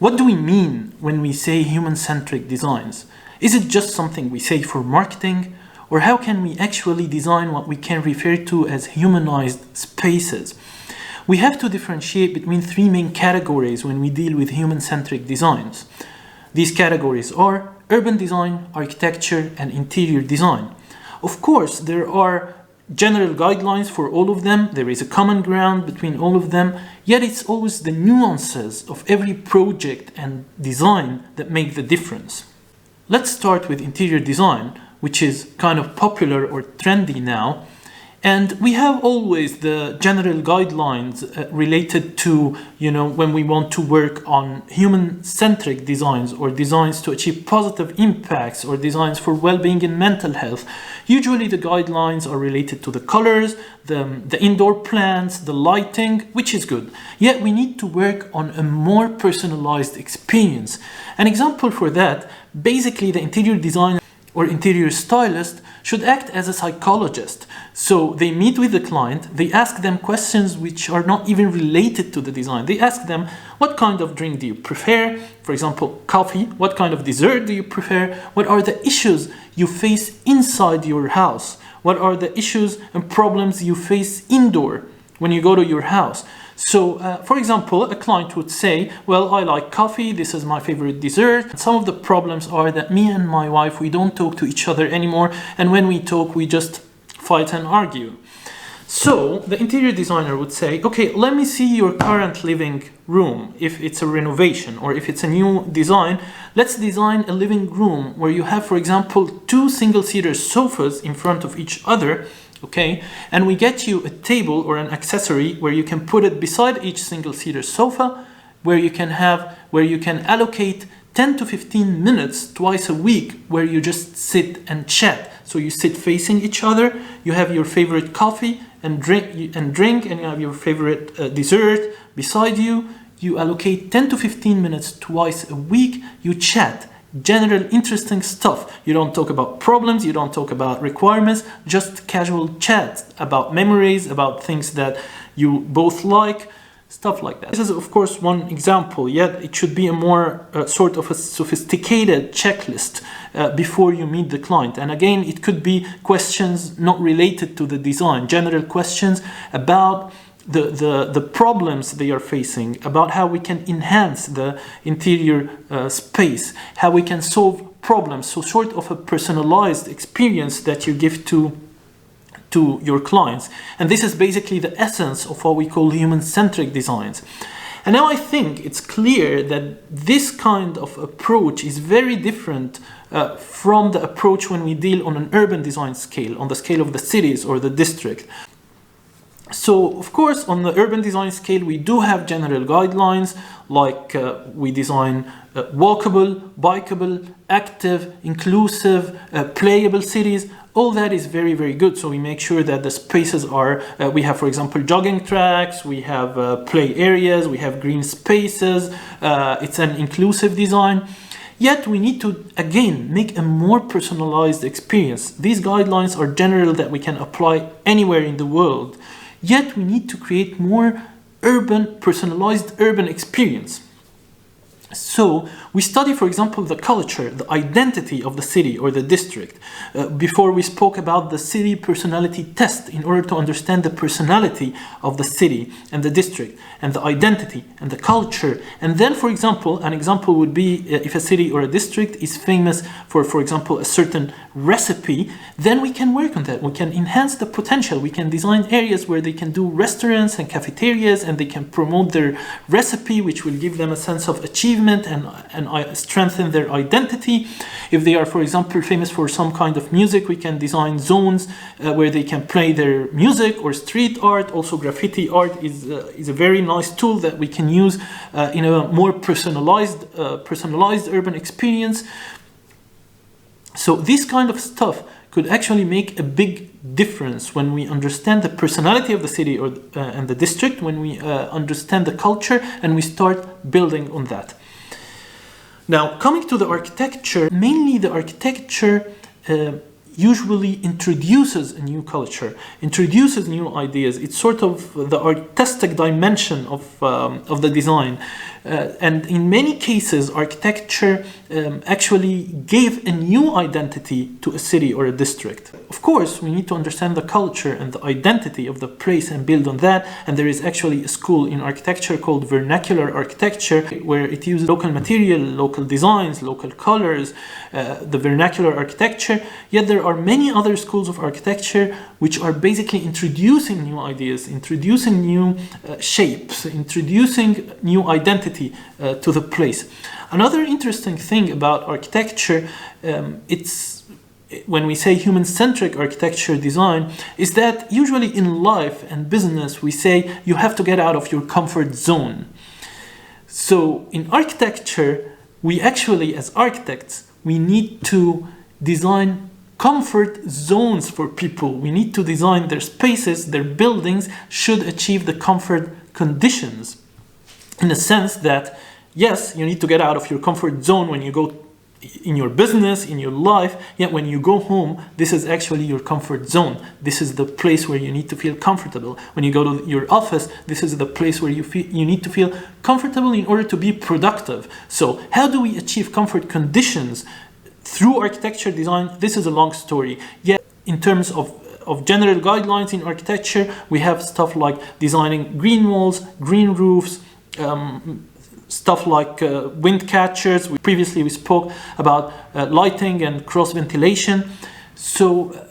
What do we mean when we say human-centric designs? Is it just something we say for marketing? Or how can we actually design what we can refer to as humanized spaces? We have to differentiate between three main categories when we deal with human-centric designs. These categories are urban design, architecture, and interior design. Of course, there are general guidelines for all of them. There is a common ground between all of them, yet it's always the nuances of every project and design that make the difference. Let's start with interior design, which is kind of popular or trendy now. And we have always the general guidelines related to, when we want to work on human-centric designs or designs to achieve positive impacts or designs for well-being and mental health. Usually the guidelines are related to the colors, the indoor plants, the lighting, which is good. Yet we need to work on a more personalized experience. An example for that, basically the interior designer or interior stylist should act as a psychologist. So they meet with the client, they ask them questions which are not even related to the design. They ask them, what kind of drink do you prefer? For example, coffee. What kind of dessert do you prefer? What are the issues you face inside your house? What are the issues and problems you face indoor when you go to your house? So, for example, a client would say, well, I like coffee, this is my favorite dessert. Some of the problems are that me and my wife, we don't talk to each other anymore, and when we talk, we just fight and argue. So, the interior designer would say, okay, let me see your current living room, if it's a renovation or if it's a new design. Let's design a living room where you have, for example, two single-seater sofas in front of each other. Okay, and we get you a table or an accessory where you can put it beside each single-seater sofa, where you can allocate 10 to 15 minutes twice a week where you just sit and chat. So you sit facing each other, you have your favorite coffee and drink, and you have your favorite dessert beside you. You allocate 10 to 15 minutes twice a week, you chat. General interesting stuff. You don't talk about problems, you don't talk about requirements, just casual chat about memories, about things that you both like, stuff like that. This is of course one example, yet it should be a more sort of a sophisticated checklist before you meet the client. And again, it could be questions not related to the design, general questions about the problems they are facing, about how we can enhance the interior space, how we can solve problems. So sort of a personalized experience that you give to your clients. And this is basically the essence of what we call human-centric designs. And now I think it's clear that this kind of approach is very different from the approach when we deal on an urban design scale, on the scale of the cities or the district. So, of course, on the urban design scale, we do have general guidelines, like we design walkable, bikeable, active, inclusive, playable cities. All that is very, very good. So we make sure that the spaces are, we have, for example, jogging tracks, we have play areas, we have green spaces. It's an inclusive design. Yet we need to, again, make a more personalized experience. These guidelines are general that we can apply anywhere in the world. Yet we need to create more personalized urban experience. So we study, for example, the culture, the identity of the city or the district. Before we spoke about the city personality test in order to understand the personality of the city and the district and the identity and the culture. And then, for example, an example would be if a city or a district is famous for example, a certain recipe, then we can work on that. We can enhance the potential. We can design areas where they can do restaurants and cafeterias and they can promote their recipe, which will give them a sense of achievement and strengthen their identity. If they are, for example, famous for some kind of music, we can design zones where they can play their music, or street art. Also, graffiti art is a very nice tool that we can use in a more personalized urban experience. So this kind of stuff could actually make a big difference when we understand the personality of the city and the district, when we understand the culture and we start building on that. Now, coming to the architecture, mainly the architecture usually introduces a new culture, introduces new ideas. It's sort of the artistic dimension of the design. And in many cases, architecture actually gave a new identity to a city or a district. Of course, we need to understand the culture and the identity of the place and build on that. And there is actually a school in architecture called vernacular architecture, where it uses local material, local designs, local colors, the vernacular architecture. Yet there are many other schools of architecture which are basically introducing new ideas, introducing new shapes, introducing new identity to the place. Another interesting thing about architecture, when we say human-centric architecture design, is that usually in life and business we say you have to get out of your comfort zone. So in architecture, we actually, as architects, we need to design comfort zones for people. We need to design their spaces, their buildings should achieve the comfort conditions. In the sense that, yes, you need to get out of your comfort zone when you go in your business, in your life, yet when you go home, this is actually your comfort zone. This is the place where you need to feel comfortable. When you go to your office, this is the place where you need to feel comfortable in order to be productive. So how do we achieve comfort conditions through architecture design? This is a long story. Yet in terms of general guidelines in architecture, we have stuff like designing green walls, green roofs, stuff like wind catchers. Previously we spoke about lighting and cross ventilation. So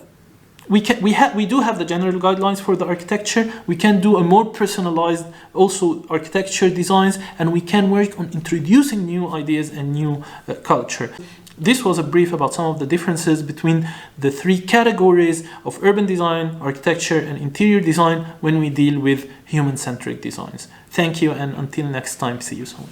we do have the general guidelines for the architecture. We can do a more personalized also architecture designs, and we can work on introducing new ideas and new culture. This was a brief about some of the differences between the three categories of urban design, architecture, and interior design when we deal with human-centric designs. Thank you, and until next time, see you soon.